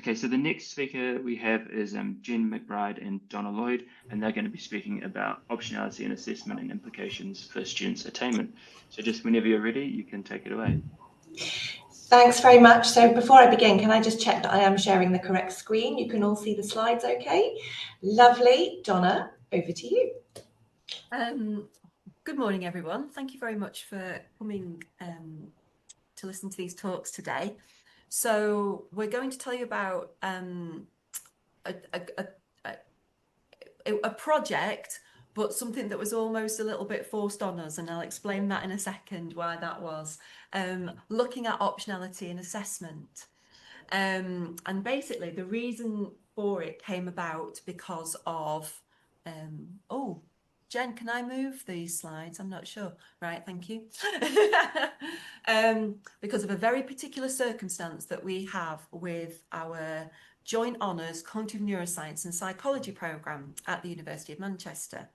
Okay, so the next speaker we have is Jen McBride and Donna Lloyd, and they're going to be speaking about optionality in assessment and implications for students' attainment. So just whenever you're ready, you can take it away. Thanks very much. So before I begin, can I just check that I am sharing the correct screen? You can all see the slides okay? Lovely. Donna, over to you. Good morning, everyone. Thank you very much for coming to listen to these talks today. So we're going to tell you about a project, but something that was almost a little bit forced on us, and I'll explain that in a second why that was. Looking at optionality in assessment. And basically the reason for it came about because of oh, Jen, can I move these slides? I'm not sure. Right, thank you. Because of a very particular circumstance that we have with our joint honours Cognitive Neuroscience and Psychology programme at the University of Manchester.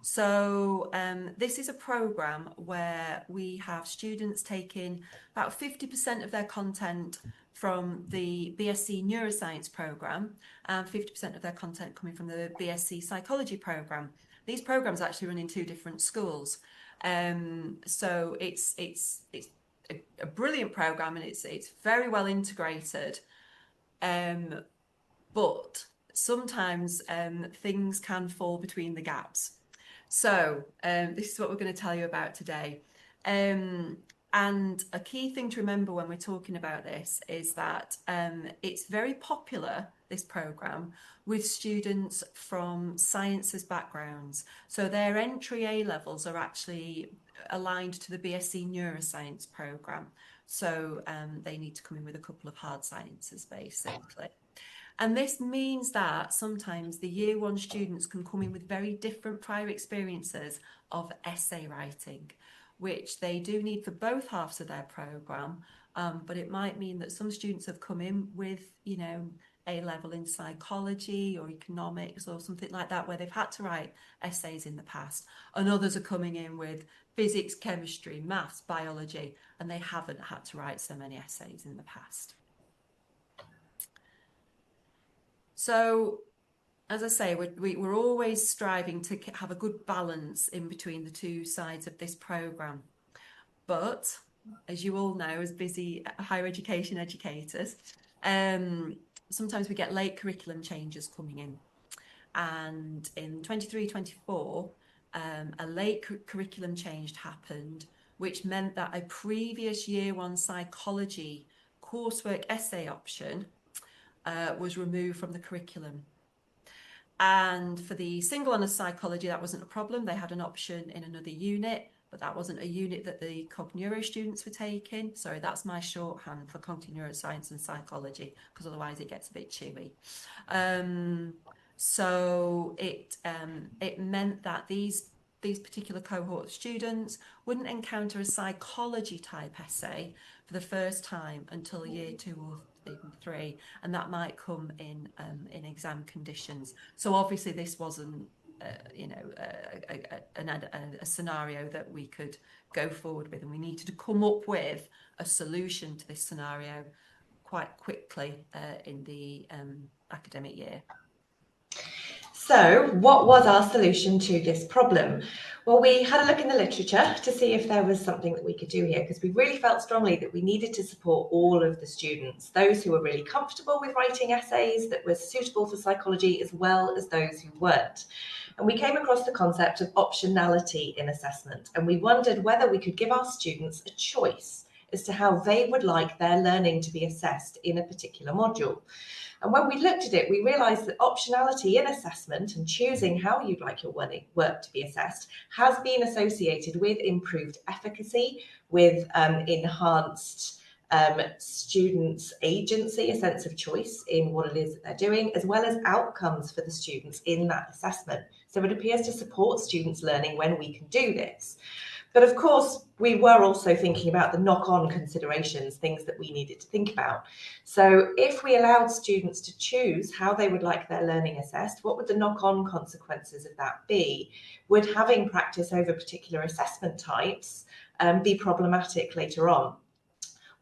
So this is a programme where we have students taking about 50% of their content from the BSc Neuroscience programme and 50% of their content coming from the BSc Psychology programme. These programmes actually run in two different schools. So it's a brilliant programme, and it's very well integrated. But sometimes things can fall between the gaps. So this is what we're going to tell you about today. And a key thing to remember when we're talking about this is that it's very popular, this programme, with students from sciences backgrounds. So their entry A levels are actually aligned to the BSc Neuroscience programme. So they need to come in with a couple of hard sciences, basically. And this means that sometimes the year one students can come in with very different prior experiences of essay writing, which they do need for both halves of their programme. But it might mean that some students have come in with, you know, A level in psychology or economics or something like that, where they've had to write essays in the past. And others are coming in with physics, chemistry, maths, biology, and they haven't had to write so many essays in the past. So, as I say, we're always striving to have a good balance in between the two sides of this programme. But, as you all know, as busy higher education educators, sometimes we get late curriculum changes coming in. And in 23-24, a late curriculum change happened, which meant that a previous year one psychology coursework essay option was removed from the curriculum. And for the single honours psychology, that wasn't a problem. They had an option in another unit, but that wasn't a unit that the CogNeuro students were taking. Sorry, that's my shorthand for Cognitive Neuroscience and Psychology, because otherwise it gets a bit chewy. So it meant that these particular cohort of students wouldn't encounter a psychology type essay for the first time until year 2 or even 3, and that might come in exam conditions. So obviously this wasn't you know, a scenario that we could go forward with, and we needed to come up with a solution to this scenario quite quickly in the academic year. So what was our solution to this problem? Well, we had a look in the literature to see if there was something that we could do here, because we really felt strongly that we needed to support all of the students, those who were really comfortable with writing essays that were suitable for psychology, as well as those who weren't. And we came across the concept of optionality in assessment, and we wondered whether we could give our students a choice as to how they would like their learning to be assessed in a particular module. And when we looked at it, we realised that optionality in assessment and choosing how you'd like your work to be assessed has been associated with improved efficacy, with enhanced students' agency, a sense of choice in what it is that they're doing, as well as outcomes for the students in that assessment. So it appears to support students' learning when we can do this. But of course, we were also thinking about the knock-on considerations, things that we needed to think about. So if we allowed students to choose how they would like their learning assessed, what would the knock-on consequences of that be? Would having practice over particular assessment types be problematic later on?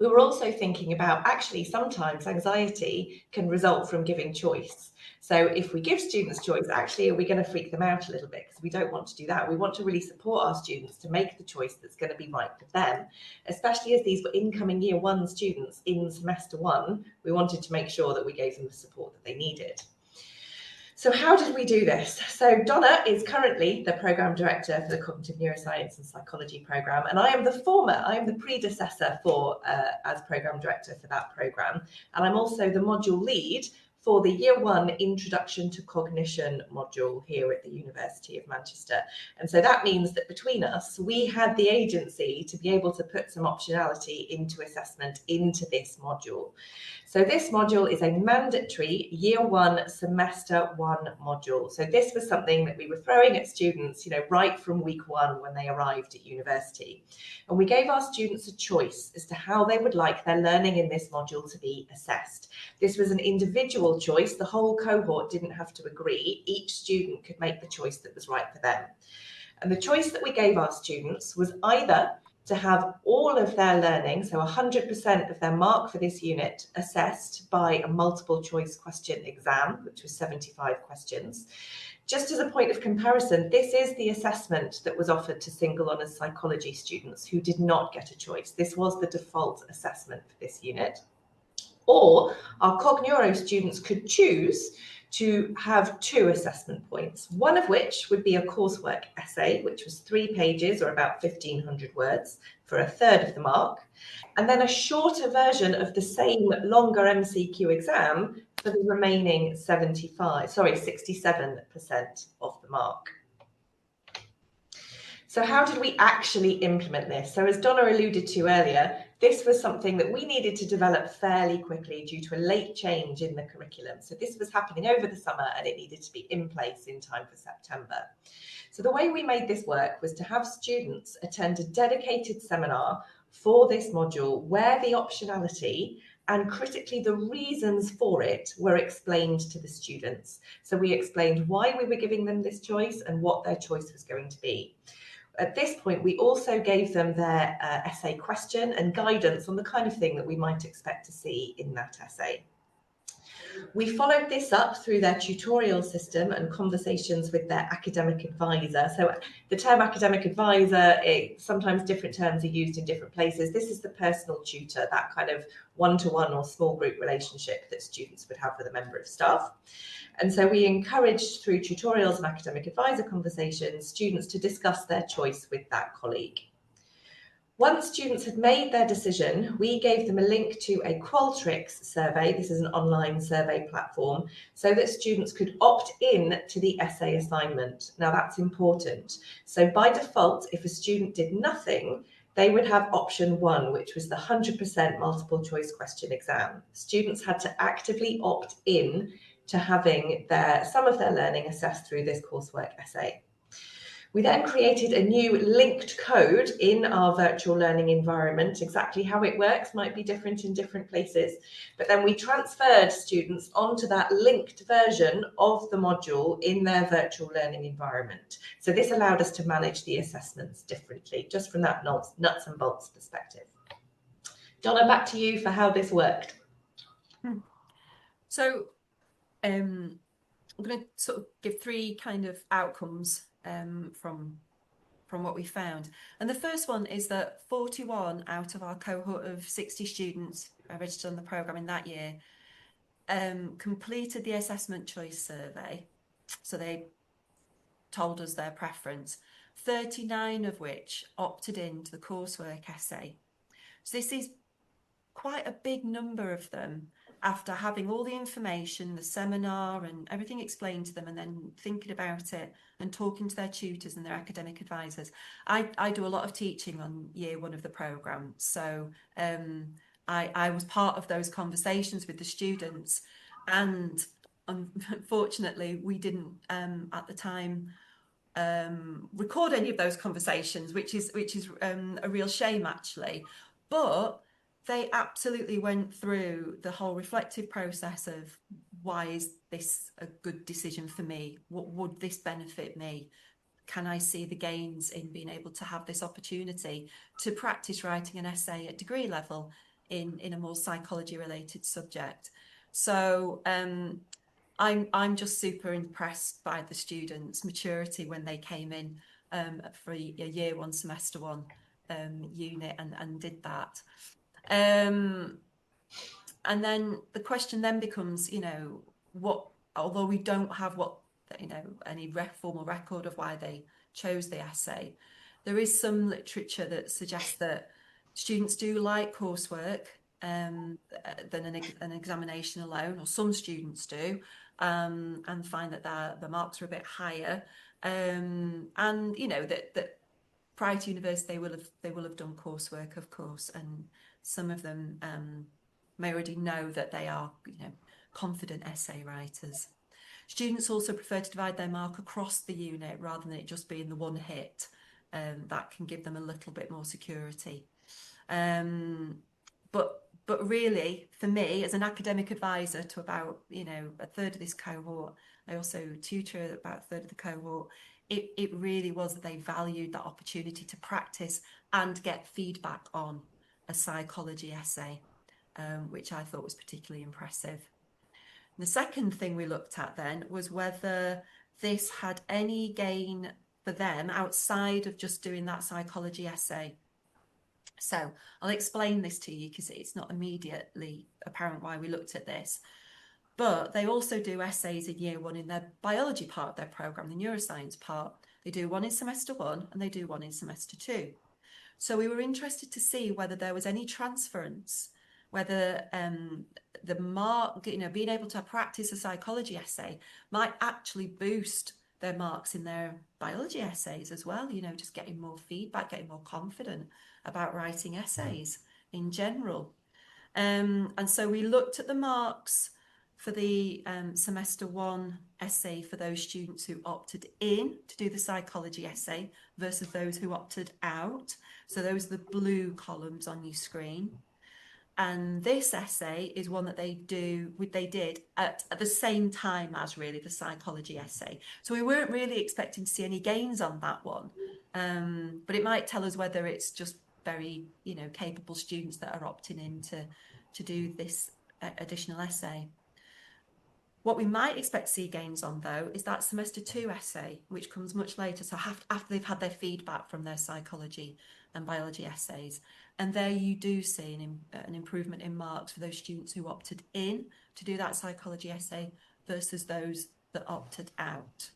We were also thinking about actually sometimes anxiety can result from giving choice. So if we give students choice, actually, are we going to freak them out a little bit? Because we don't want to do that. We want to really support our students to make the choice that's going to be right for them, especially as these were incoming year one students in semester one. We wanted to make sure that we gave them the support that they needed. So how did we do this? So Donna is currently the program director for the Cognitive Neuroscience and Psychology program, and I am the predecessor for as program director for that program, and I'm also the module lead for the Year 1 Introduction to Cognition module here at the University of Manchester. And so that means that between us, we had the agency to be able to put some optionality into assessment into this module. So this module is a mandatory Year 1 Semester 1 module. So this was something that we were throwing at students, right from week 1 when they arrived at university. And we gave our students a choice as to how they would like their learning in this module to be assessed. This was an individual choice. The whole cohort didn't have to agree. Each student could make the choice that was right for them. And the choice that we gave our students was either to have all of their learning, so 100% of their mark for this unit, assessed by a multiple choice question exam, which was 75 questions. Just as a point of comparison, this is the assessment that was offered to single honours psychology students who did not get a choice. This was the default assessment for this unit. Or our CogNeuro students could choose to have 2 assessment points, one of which would be a coursework essay, which was 3 pages or about 1,500 words for a third of the mark, and then a shorter version of the same longer MCQ exam for the remaining 67% of the mark. So how did we actually implement this? So as Donna alluded to earlier, this was something that we needed to develop fairly quickly due to a late change in the curriculum. So this was happening over the summer and it needed to be in place in time for September. So the way we made this work was to have students attend a dedicated seminar for this module where the optionality and critically the reasons for it were explained to the students. So we explained why we were giving them this choice and what their choice was going to be. At this point, we also gave them their essay question and guidance on the kind of thing that we might expect to see in that essay. We followed this up through their tutorial system and conversations with their academic advisor. So the term academic advisor, sometimes different terms are used in different places. This is the personal tutor, that kind of one-to-one or small group relationship that students would have with a member of staff. And so we encouraged through tutorials and academic advisor conversations, students to discuss their choice with that colleague. Once students had made their decision, we gave them a link to a Qualtrics survey. This is an online survey platform, so that students could opt in to the essay assignment. Now that's important. So by default, if a student did nothing, they would have option 1, which was the 100% multiple choice question exam. Students had to actively opt in to having some of their learning assessed through this coursework essay. We then created a new linked code in our virtual learning environment. Exactly how it works might be different in different places, but then we transferred students onto that linked version of the module in their virtual learning environment. So this allowed us to manage the assessments differently, just from that nuts and bolts perspective. Donna, back to you for how this worked. So I'm going to sort of give 3 kind of outcomes from what we found. And the first one is that 41 out of our cohort of 60 students registered on the programme in that year completed the assessment choice survey. So they told us their preference, 39 of which opted into the coursework essay. So this is quite a big number of them after having all the information, the seminar and everything explained to them, and then thinking about it and talking to their tutors and their academic advisors. I do a lot of teaching on year 1 of the programme, so I was part of those conversations with the students, and unfortunately we didn't at the time record any of those conversations, which is a real shame actually, but they absolutely went through the whole reflective process of, why is this a good decision for me? What would this benefit me? Can I see the gains in being able to have this opportunity to practice writing an essay at degree level in a more psychology related subject. So I'm just super impressed by the students' maturity when they came in for a year one, semester one unit and did that. And then the question then becomes, although we don't have any formal record of why they chose the essay, there is some literature that suggests that students do like coursework than an examination alone, or some students do, and find that the marks are a bit higher, and that prior to university they will have done coursework, of course, and some of them may already know that they are confident essay writers. Students also prefer to divide their mark across the unit rather than it just being the one hit. That can give them a little bit more security. But really, for me, as an academic advisor to about a third of this cohort, I also tutor about a third of the cohort. It really was that they valued that opportunity to practice and get feedback on a psychology essay, which I thought was particularly impressive. The second thing we looked at then was whether this had any gain for them outside of just doing that psychology essay. So I'll explain this to you because it's not immediately apparent why we looked at this. But they also do essays in year one in their biology part of their programme, the neuroscience part. They do one in semester one and they do one in semester two. So we were interested to see whether there was any transference, whether the mark, being able to practice a psychology essay might actually boost their marks in their biology essays as well, just getting more feedback, getting more confident about writing essays in general. And so we looked at the marks for the semester one essay for those students who opted in to do the psychology essay versus those who opted out. So those are the blue columns on your screen. And this essay is one that they did at the same time as really the psychology essay. So we weren't really expecting to see any gains on that one. But it might tell us whether it's just very, capable students that are opting in to do this additional essay. What we might expect to see gains on, though, is that semester two essay, which comes much later, so after they've had their feedback from their psychology and biology essays. And there you do see an improvement in marks for those students who opted in to do that psychology essay versus those that opted out.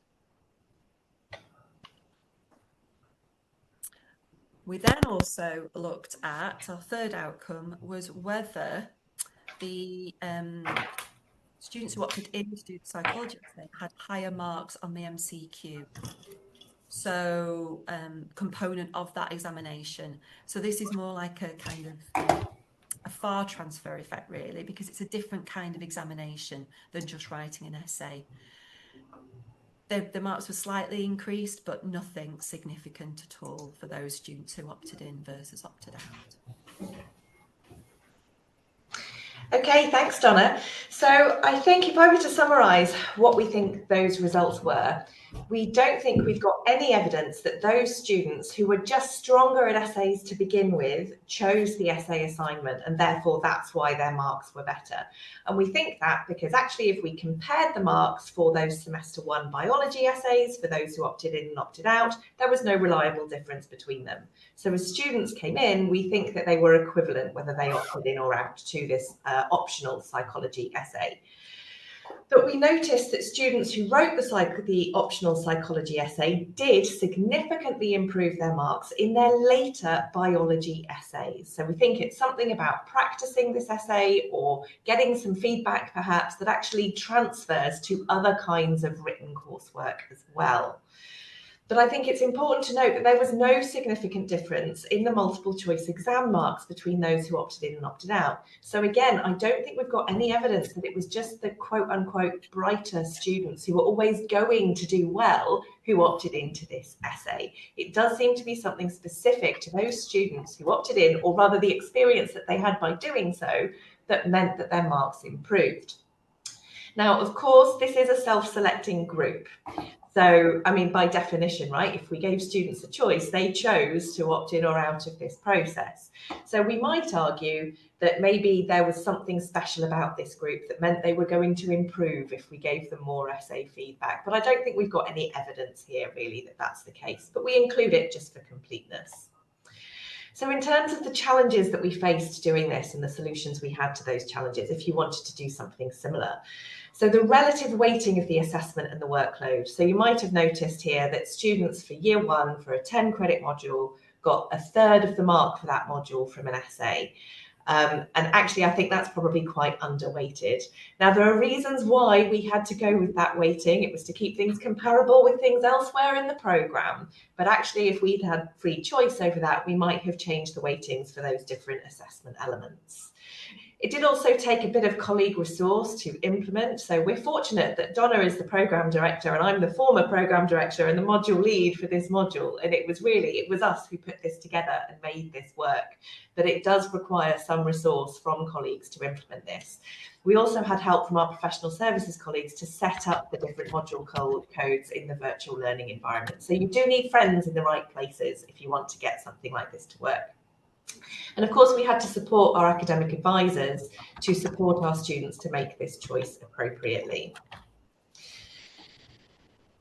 We then also looked at, our third outcome was whether the students who opted in to do the psychology essay had higher marks on the MCQ. So component of that examination. So this is more like a kind of a far transfer effect, really, because it's a different kind of examination than just writing an essay. The marks were slightly increased, but nothing significant at all for those students who opted in versus opted out. Okay, thanks, Donna. So I think if I were to summarise what we think those results were, we don't think we've got any evidence that those students who were just stronger at essays to begin with chose the essay assignment, and therefore that's why their marks were better. And we think that because actually if we compared the marks for those semester one biology essays for those who opted in and opted out, there was no reliable difference between them. So as students came in, we think that they were equivalent whether they opted in or out to this optional psychology essay. But we noticed that students who wrote the optional psychology essay did significantly improve their marks in their later biology essays. So we think it's something about practicing this essay or getting some feedback perhaps that actually transfers to other kinds of written coursework as well. But I think it's important to note that there was no significant difference in the multiple choice exam marks between those who opted in and opted out. So again, I don't think we've got any evidence that it was just the quote unquote brighter students who were always going to do well who opted into this essay. It does seem to be something specific to those students who opted in, or rather the experience that they had by doing so, that meant that their marks improved. Now, of course, this is a self-selecting group. So, I mean, by definition, right, if we gave students a choice, they chose to opt in or out of this process. So we might argue that maybe there was something special about this group that meant they were going to improve if we gave them more essay feedback. But I don't think we've got any evidence here really that that's the case, but we include it just for completeness. So in terms of the challenges that we faced doing this and the solutions we had to those challenges, if you wanted to do something similar. So the relative weighting of the assessment and the workload. So you might have noticed here that students for year one for a 10 credit module got a third of the mark for that module from an essay. And actually, I think that's probably quite underweighted. Now, there are reasons why we had to go with that weighting. It was to keep things comparable with things elsewhere in the programme. But actually, if we'd had free choice over that, we might have changed the weightings for those different assessment elements. It did also take a bit of colleague resource to implement. So we're fortunate that Donna is the programme director and I'm the former programme director and the module lead for this module. And it was us who put this together and made this work. But it does require some resource from colleagues to implement this. We also had help from our professional services colleagues to set up the different module codes in the virtual learning environment. So you do need friends in the right places if you want to get something like this to work. And of course, we had to support our academic advisors to support our students to make this choice appropriately.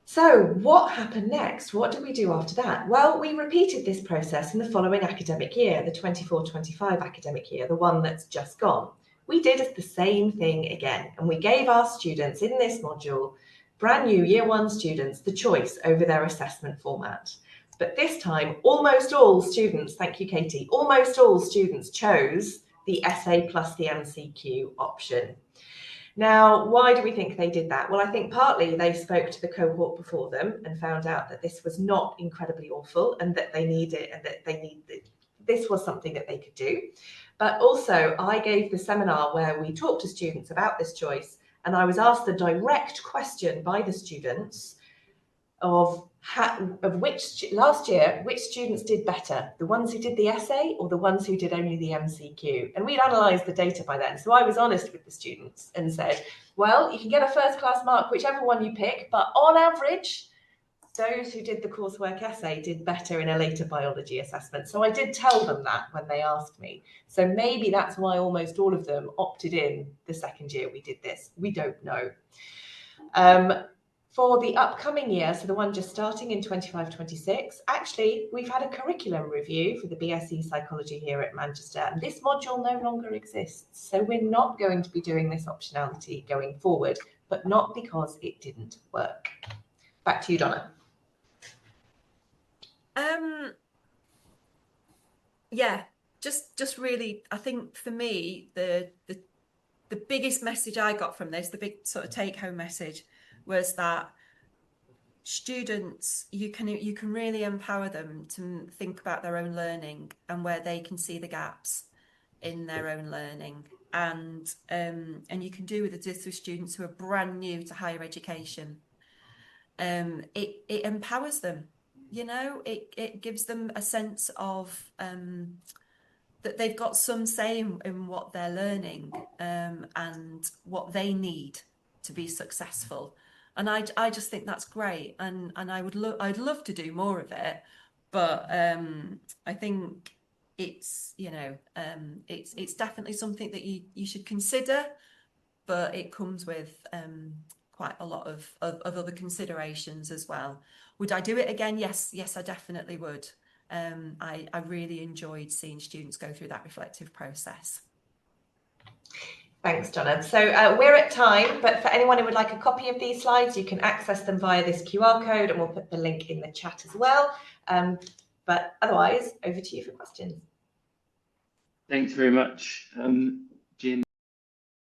So what happened next? What did we do after that? Well, we repeated this process in the following academic year, the 24-25 academic year, the one that's just gone. We did the same thing again, and we gave our students in this module, brand new year one students, the choice over their assessment format. But this time, almost all students, thank you, Katie, almost all students chose the essay plus the MCQ option. Now, why do we think they did that? Well, I think partly they spoke to the cohort before them and found out that this was not incredibly awful and that this was something that they could do. But also, I gave the seminar where we talked to students about this choice, and I was asked the direct question by the students of which last year, which students did better, the ones who did the essay or the ones who did only the MCQ? And we'd analysed the data by then. So I was honest with the students and said, well, you can get a first class mark, whichever one you pick, but on average, those who did the coursework essay did better in a later biology assessment. So I did tell them that when they asked me. So maybe that's why almost all of them opted in the second year we did this. We don't know. For the upcoming year, so the one just starting in 25-26, actually, we've had a curriculum review for the BSc Psychology here at Manchester, and this module no longer exists. So we're not going to be doing this optionality going forward, but not because it didn't work. Back to you, Donna. Yeah, just really, I think for me, the biggest message I got from this, the big sort of take-home message, was that students, you can really empower them to think about their own learning and where they can see the gaps in their own learning, and you can do this with students who are brand new to higher education. It empowers them, you know, it gives them a sense of that they've got some say in what they're learning and what they need to be successful. And I just think that's great, and I'd love to do more of it, but I think it's, you know, it's definitely something that you should consider, but it comes with quite a lot of other considerations as well. Would I do it again? Yes, I definitely would. I really enjoyed seeing students go through that reflective process. Thanks, Donna. So we're at time, but for anyone who would like a copy of these slides, you can access them via this QR code, and we'll put the link in the chat as well. But otherwise, over to you for questions. Thanks very much.